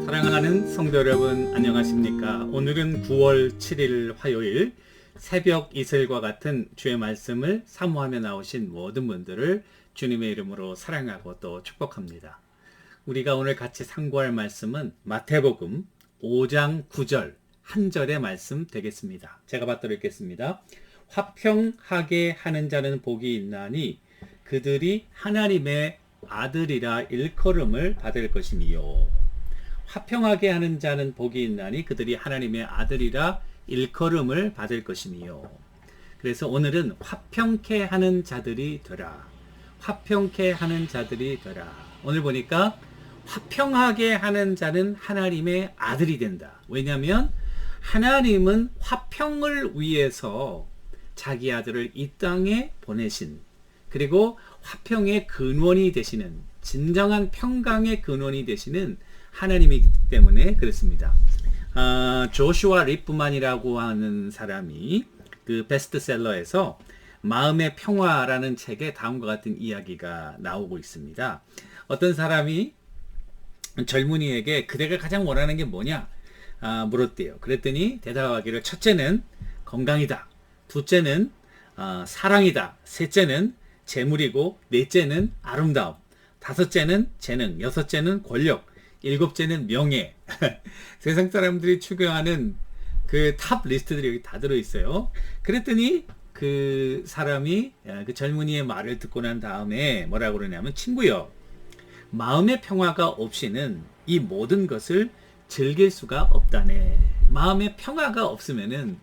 사랑하는 성도 여러분, 안녕하십니까? 오늘은 9월 7일 화요일 새벽 이슬과 같은 주의 말씀을 사모하며 나오신 모든 분들을 주님의 이름으로 사랑하고 또 축복합니다. 우리가 오늘 같이 상고할 말씀은 마태복음 5장 9절 한 절의 말씀 되겠습니다. 제가 받들어 읽겠습니다. 화평하게 하는 자는 복이 있나니 그들이 하나님의 아들이라 일컬음을 받을 것이니요. 화평하게 하는 자는 복이 있나니 그들이 하나님의 아들이라 일컬음을 받을 것이니요. 그래서 오늘은 화평케 하는 자들이 되라. 화평케 하는 자들이 되라. 오늘 보니까 화평하게 하는 자는 하나님의 아들이 된다. 왜냐하면 하나님은 화평을 위해서 자기 아들을 이 땅에 보내신, 그리고 화평의 근원이 되시는, 진정한 평강의 근원이 되시는 하나님이기 때문에 그렇습니다. 조슈아 리프만이라고 하는 사람이 그 베스트셀러에서 마음의 평화라는 책에 다음과 같은 이야기가 나오고 있습니다. 어떤 사람이 젊은이에게 그대가 가장 원하는 게 뭐냐 물었대요. 그랬더니 대답하기를 첫째는 건강이다, 둘째는 사랑이다, 셋째는 재물이고, 넷째는 아름다움, 다섯째는 재능, 여섯째는 권력, 일곱째는 명예. 세상 사람들이 추구하는 그 탑 리스트들이 여기 다 들어있어요. 그랬더니 그 사람이 그 젊은이의 말을 듣고 난 다음에 뭐라고 그러냐면, 친구여, 마음의 평화가 없이는 이 모든 것을 즐길 수가 없다네. 마음의 평화가 없으면은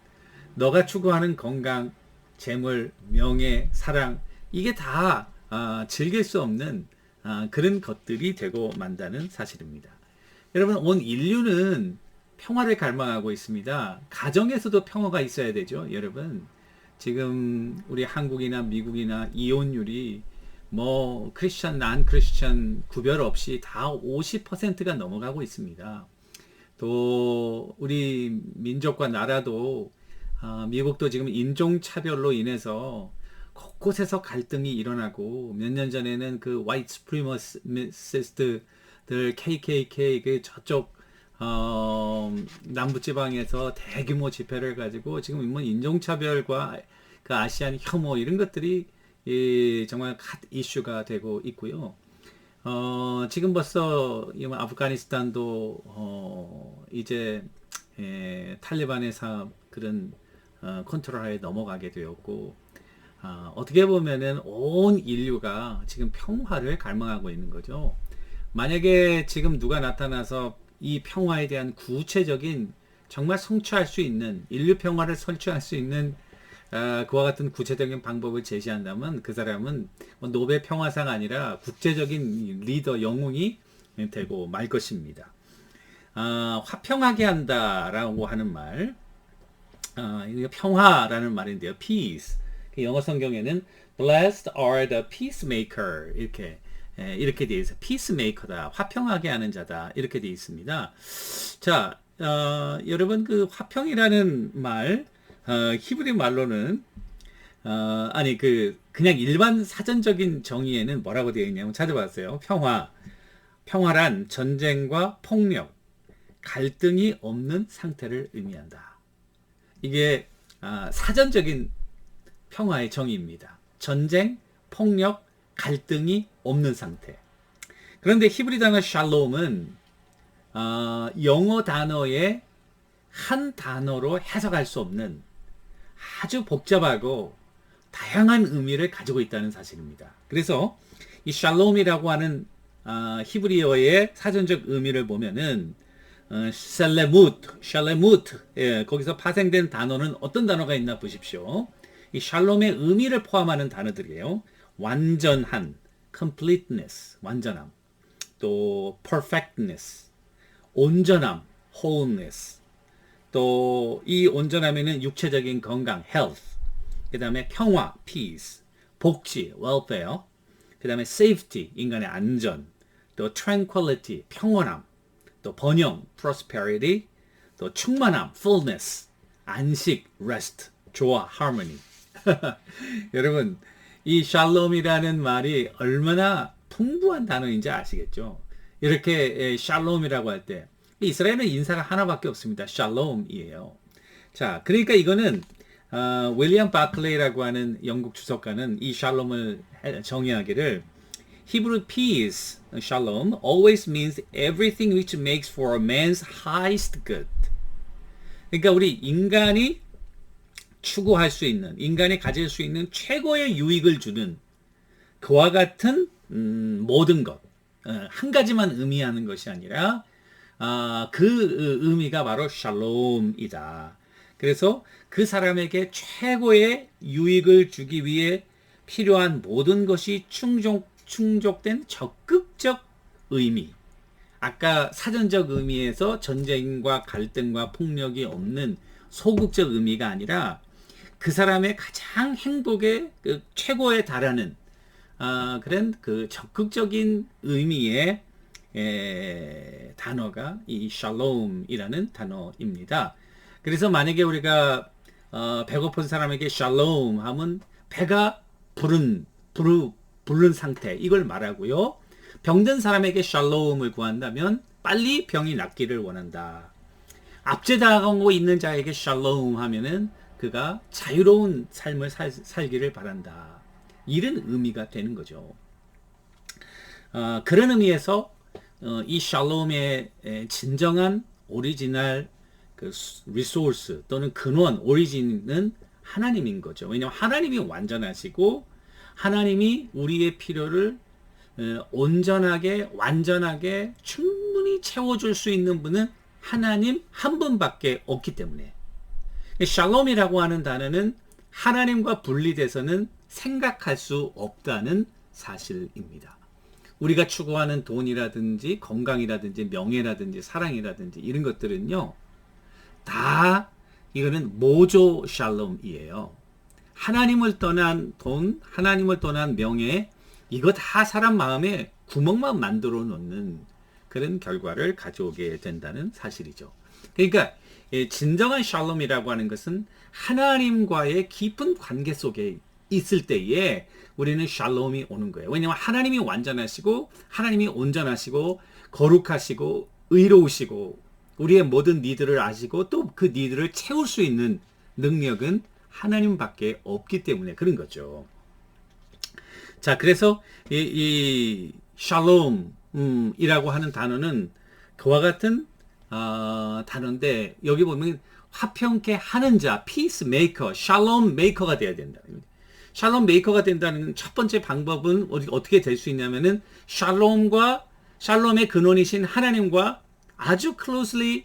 너가 추구하는 건강, 재물, 명예, 사랑, 이게 다 즐길 수 없는 그런 것들이 되고 만다는 사실입니다. 여러분, 온 인류는 평화를 갈망하고 있습니다. 가정에서도 평화가 있어야 되죠. 여러분, 지금 우리 한국이나 미국이나 이혼율이 뭐 크리스천, 난 크리스천 구별 없이 다 50%가 넘어가고 있습니다. 또 우리 민족과 나라도 미국도 지금 인종차별로 인해서 곳곳에서 갈등이 일어나고, 몇 년 전에는 그 화이트 스프리머시스트들 KKK 그 저쪽 남부지방에서 대규모 집회를 가지고 지금 뭐 인종차별과 그 아시안 혐오 이런 것들이 정말 핫 이슈가 되고 있고요. 지금 벌써 아프가니스탄도 이제 탈리반의 그런 컨트롤하에 넘어가게 되었고, 어떻게 보면은 온 인류가 지금 평화를 갈망하고 있는 거죠. 만약에 지금 누가 나타나서 이 평화에 대한 구체적인, 정말 성취할 수 있는, 인류 평화를 설치할 수 있는 그와 같은 구체적인 방법을 제시한다면 그 사람은 노벨 평화상 아니라 국제적인 리더, 영웅이 되고 말 것입니다. 화평하게 한다라고 하는 말, 이게 평화라는 말인데요. peace. 영어 성경에는 blessed are the peacemaker 이렇게 되어 있어요. peacemaker다, 화평하게 하는 자다, 이렇게 되어 있습니다. 자, 여러분, 그 화평이라는 말, 히브리 말로는 그냥 일반 사전적인 정의에는 뭐라고 되어 있냐면, 찾아봤어요. 평화란 전쟁과 폭력, 갈등이 없는 상태를 의미한다. 이게 사전적인 평화의 정의입니다. 전쟁, 폭력, 갈등이 없는 상태. 그런데 히브리 단어 샬롬은 영어 단어의 한 단어로 해석할 수 없는 아주 복잡하고 다양한 의미를 가지고 있다는 사실입니다. 그래서 이 샬롬이라고 하는 히브리어의 사전적 의미를 보면은 샬레무트, 거기서 파생된 단어는 어떤 단어가 있나 보십시오. 이 샬롬의 의미를 포함하는 단어들이에요. 완전한, completeness, 완전함, 또 perfectness, 온전함, wholeness, 또 이 온전함에는 육체적인 건강, health, 그 다음에 평화, peace, 복지, welfare, 그 다음에 safety, 인간의 안전, 또 tranquility, 평온함, 또 번영, prosperity, 또 충만함, fullness, 안식, rest, 조화, harmony. 여러분, 이 샬롬이라는 말이 얼마나 풍부한 단어인지 아시겠죠? 이렇게 샬롬이라고 할 때 이스라엘은 인사가 하나밖에 없습니다. 샬롬이에요. 자, 그러니까 이거는 윌리엄 바클레이라고 하는 영국 주석가는 이 샬롬을 정의하기를 Hebrew peace, shalom, always means everything which makes for a man's highest good. 그러니까 우리 인간이 추구할 수 있는, 인간이 가질 수 있는 최고의 유익을 주는 그와 같은 모든 것, 한 가지만 의미하는 것이 아니라 그 의미가 바로 샬롬이다. 그래서 그 사람에게 최고의 유익을 주기 위해 필요한 모든 것이 충족된 적극적 의미. 아까 사전적 의미에서 전쟁과 갈등과 폭력이 없는 소극적 의미가 아니라 그 사람의 가장 행복의 그 최고에 달하는 그런 그 적극적인 의미의 단어가 이 샬롬이라는 단어입니다. 그래서 만약에 우리가 배고픈 사람에게 샬롬 하면 배가 부른 상태 이걸 말하고요. 병든 사람에게 샬롬을 구한다면 빨리 병이 낫기를 원한다. 압제당하고 있는 자에게 샬롬 하면은 그가 자유로운 삶을 살기를 바란다. 이런 의미가 되는 거죠. 그런 의미에서 이 샬롬의 진정한 오리지널 그 리소스 또는 근원 오리진은 하나님인 거죠. 왜냐하면 하나님이 완전하시고 하나님이 우리의 필요를 온전하게 완전하게 충분히 채워줄 수 있는 분은 하나님 한 분밖에 없기 때문에 샬롬이라고 하는 단어는 하나님과 분리돼서는 생각할 수 없다는 사실입니다. 우리가 추구하는 돈이라든지 건강이라든지 명예라든지 사랑이라든지 이런 것들은요 다 이거는 모조 샬롬이에요. 하나님을 떠난 돈, 하나님을 떠난 명예 이거 다 사람 마음에 구멍만 만들어 놓는 그런 결과를 가져오게 된다는 사실이죠. 그러니까 진정한 샬롬이라고 하는 것은 하나님과의 깊은 관계 속에 있을 때에 우리는 샬롬이 오는 거예요. 왜냐하면 하나님이 완전하시고 하나님이 온전하시고 거룩하시고 의로우시고 우리의 모든 니들을 아시고 또 그 니들을 채울 수 있는 능력은 하나님밖에 없기 때문에 그런 거죠. 자, 그래서 이 샬롬이라고 하는 단어는 그와 같은 단어인데 여기 보면 화평케 하는 자, 피스 메이커, 샬롬 메이커가 돼야 된다. 샬롬 메이커가 된다는 첫 번째 방법은 어떻게 될 수 있냐면은 샬롬의 근원이신 하나님과 아주 closely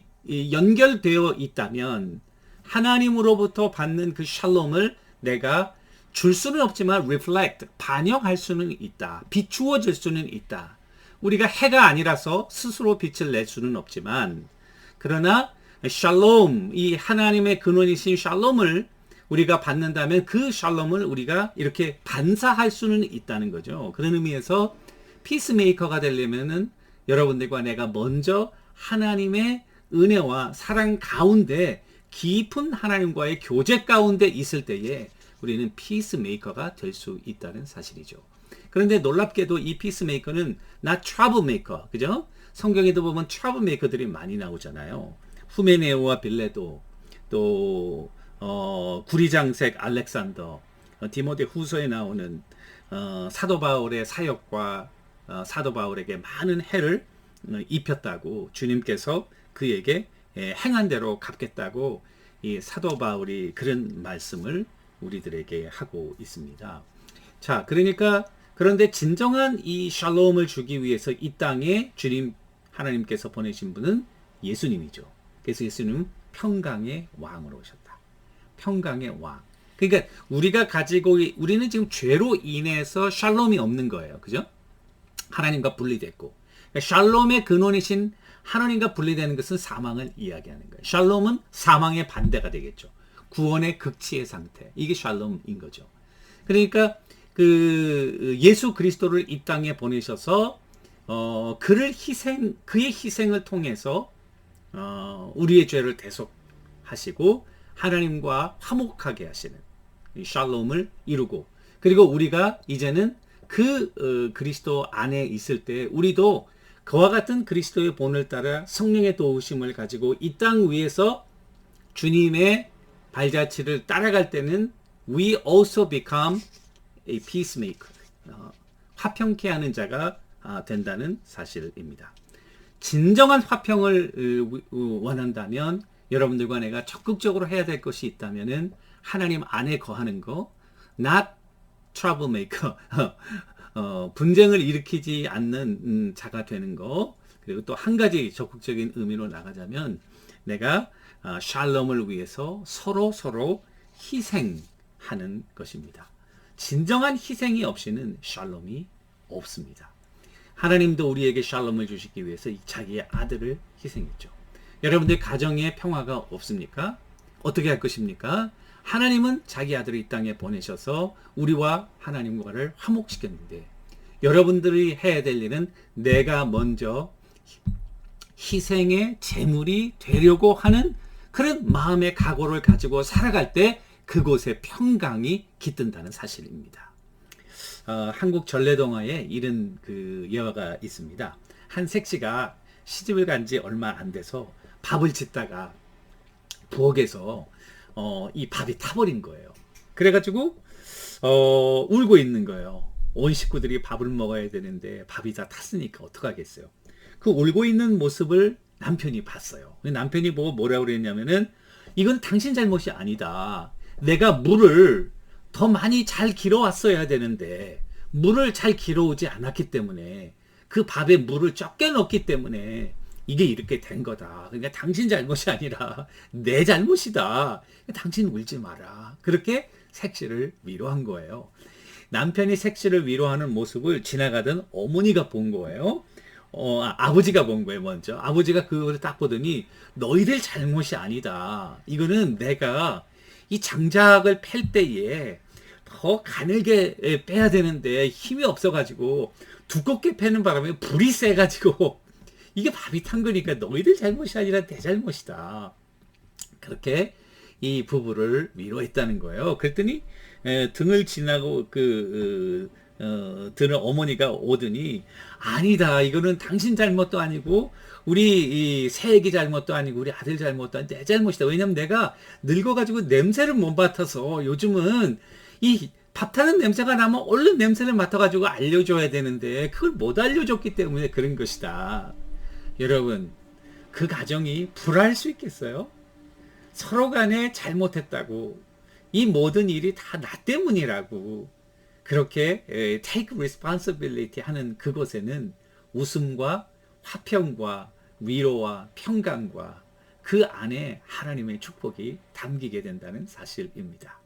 연결되어 있다면 하나님으로부터 받는 그 샬롬을 내가 줄 수는 없지만 reflect, 반영할 수는 있다. 비추어질 수는 있다. 우리가 해가 아니라서 스스로 빛을 낼 수는 없지만 그러나 샬롬, 이 하나님의 근원이신 샬롬을 우리가 받는다면 그 샬롬을 우리가 이렇게 반사할 수는 있다는 거죠. 그런 의미에서 피스메이커가 되려면은 여러분들과 내가 먼저 하나님의 은혜와 사랑 가운데 깊은 하나님과의 교제 가운데 있을 때에 우리는 피스메이커가 될 수 있다는 사실이죠. 그런데 놀랍게도 이 피스메이커는 not troublemaker, 그죠? 성경에도 보면 트러블메이커들이 많이 나오잖아요. 후메네오와 빌레도, 또 구리장색 알렉산더, 디모데 후서에 나오는 사도 바울의 사역과 사도 바울에게 많은 해를 입혔다고 주님께서 그에게 행한 대로 갚겠다고 이 사도 바울이 그런 말씀을 우리들에게 하고 있습니다. 자, 그러니까 그런데 진정한 이 샬롬을 주기 위해서 이 땅에 주님 하나님께서 보내신 분은 예수님이죠. 그래서 예수님은 평강의 왕으로 오셨다. 평강의 왕. 그러니까 우리는 지금 죄로 인해서 샬롬이 없는 거예요. 그죠? 하나님과 분리됐고. 그러니까 샬롬의 근원이신 하나님과 분리되는 것은 사망을 이야기하는 거예요. 샬롬은 사망의 반대가 되겠죠. 구원의 극치의 상태. 이게 샬롬인 거죠. 그러니까 그 예수 그리스도를 이 땅에 보내셔서 그의 희생을 통해서 우리의 죄를 대속하시고 하나님과 화목하게 하시는 샬롬을 이루고 그리고 우리가 이제는 그 그리스도 안에 있을 때 우리도 그와 같은 그리스도의 본을 따라 성령의 도우심을 가지고 이 땅 위에서 주님의 발자취를 따라갈 때는 we also become a peacemaker. 화평케 하는 자가 된다는 사실입니다. 진정한 화평을 원한다면 여러분들과 내가 적극적으로 해야 될 것이 있다면은 하나님 안에 거하는 거, not troublemaker, 분쟁을 일으키지 않는 자가 되는 거. 그리고 또 한 가지 적극적인 의미로 나가자면 내가 샬롬을 위해서 서로 희생하는 것입니다. 진정한 희생이 없이는 샬롬이 없습니다. 하나님도 우리에게 샬롬을 주시기 위해서 자기의 아들을 희생했죠. 여러분들 가정에 평화가 없습니까? 어떻게 할 것입니까? 하나님은 자기 아들을 이 땅에 보내셔서 우리와 하나님과를 화목시켰는데 여러분들이 해야 될 일은 내가 먼저 희생의 제물이 되려고 하는 그런 마음의 각오를 가지고 살아갈 때 그곳에 평강이 깃든다는 사실입니다. 한국 전래동화에 이런 그 예화가 있습니다. 한 색시가 시집을 간 지 얼마 안 돼서 밥을 짓다가 부엌에서 이 밥이 타버린 거예요. 그래가지고 울고 있는 거예요. 온 식구들이 밥을 먹어야 되는데 밥이 다 탔으니까 어떡하겠어요. 그 울고 있는 모습을 남편이 봤어요. 남편이 보고 뭐라고 그랬냐면은 이건 당신 잘못이 아니다. 내가 물을 더 많이 잘 길어왔어야 되는데 물을 잘 길어오지 않았기 때문에 그 밥에 물을 적게 넣었기 때문에 이게 이렇게 된 거다. 그러니까 당신 잘못이 아니라 내 잘못이다. 당신 울지 마라. 그렇게 색시를 위로한 거예요. 남편이 색시를 위로하는 모습을 지나가던 어머니가 본 거예요. 아버지가 본 거예요, 먼저. 아버지가 그걸 딱 보더니 너희들 잘못이 아니다. 이거는 내가 이 장작을 팰 때에 더 가늘게 빼야 되는데 힘이 없어가지고 두껍게 패는 바람에 불이 세가지고 이게 밥이 탄 거니까 너희들 잘못이 아니라 내 잘못이다. 그렇게 이 부부를 위로했다는 거예요. 그랬더니 등을 지나고 드는 어머니가 오더니 아니다. 이거는 당신 잘못도 아니고 우리 이 새애기 잘못도 아니고 우리 아들 잘못도 아니고 내 잘못이다. 왜냐면 내가 늙어가지고 냄새를 못 맡아서 요즘은 이 밥 타는 냄새가 나면 얼른 냄새를 맡아가지고 알려줘야 되는데 그걸 못 알려줬기 때문에 그런 것이다. 여러분, 그 가정이 불화할 수 있겠어요? 서로 간에 잘못했다고 이 모든 일이 다 나 때문이라고 그렇게 take responsibility 하는 그곳에는 웃음과 화평과 위로와 평강과 그 안에 하나님의 축복이 담기게 된다는 사실입니다.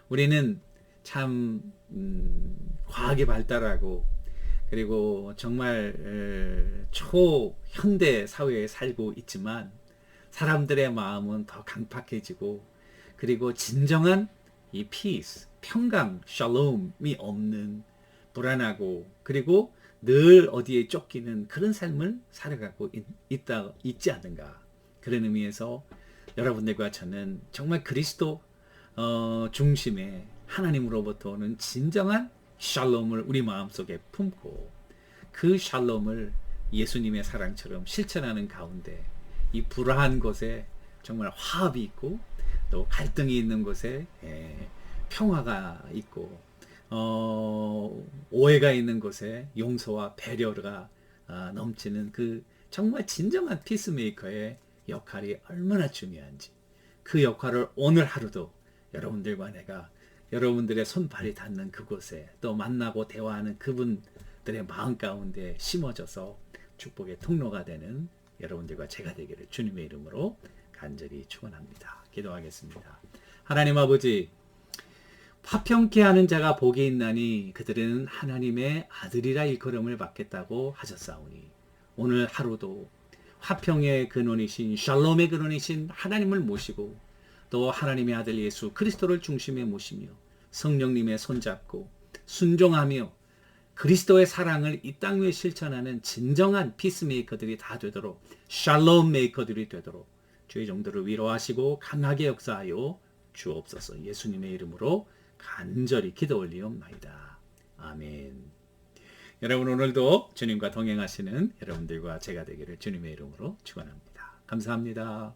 우리는 참 과학이 발달하고 그리고 정말 초현대 사회에 살고 있지만 사람들의 마음은 더 강팍해지고 그리고 진정한 이 peace, 평강, 샬롬이 없는 불안하고 그리고 늘 어디에 쫓기는 그런 삶을 살아가고 있지 않는가. 그런 의미에서 여러분들과 저는 정말 그리스도 중심의 하나님으로부터 오는 진정한 샬롬을 우리 마음속에 품고 그 샬롬을 예수님의 사랑처럼 실천하는 가운데 이 불화한 곳에 정말 화합이 있고 또 갈등이 있는 곳에 평화가 있고 오해가 있는 곳에 용서와 배려가 넘치는 그 정말 진정한 피스메이커의 역할이 얼마나 중요한지 그 역할을 오늘 하루도 여러분들과 내가 여러분들의 손발이 닿는 그곳에 또 만나고 대화하는 그분들의 마음 가운데 심어져서 축복의 통로가 되는 여러분들과 제가 되기를 주님의 이름으로 간절히 축원합니다. 기도하겠습니다. 하나님 아버지, 화평케 하는 자가 복이 있나니 그들은 하나님의 아들이라 일컬음을 받겠다고 하셨사오니 오늘 하루도 화평의 근원이신 샬롬의 근원이신 하나님을 모시고 또 하나님의 아들 예수 그리스도를 중심에 모시며 성령님의 손잡고 순종하며 그리스도의 사랑을 이 땅 위에 실천하는 진정한 피스메이커들이 다 되도록 샬롬 메이커들이 되도록 주의 종들을 위로하시고 강하게 역사하여 주옵소서. 예수님의 이름으로 간절히 기도 올리옵나이다. 아멘. 여러분 오늘도 주님과 동행하시는 여러분들과 제가 되기를 주님의 이름으로 축원합니다. 감사합니다.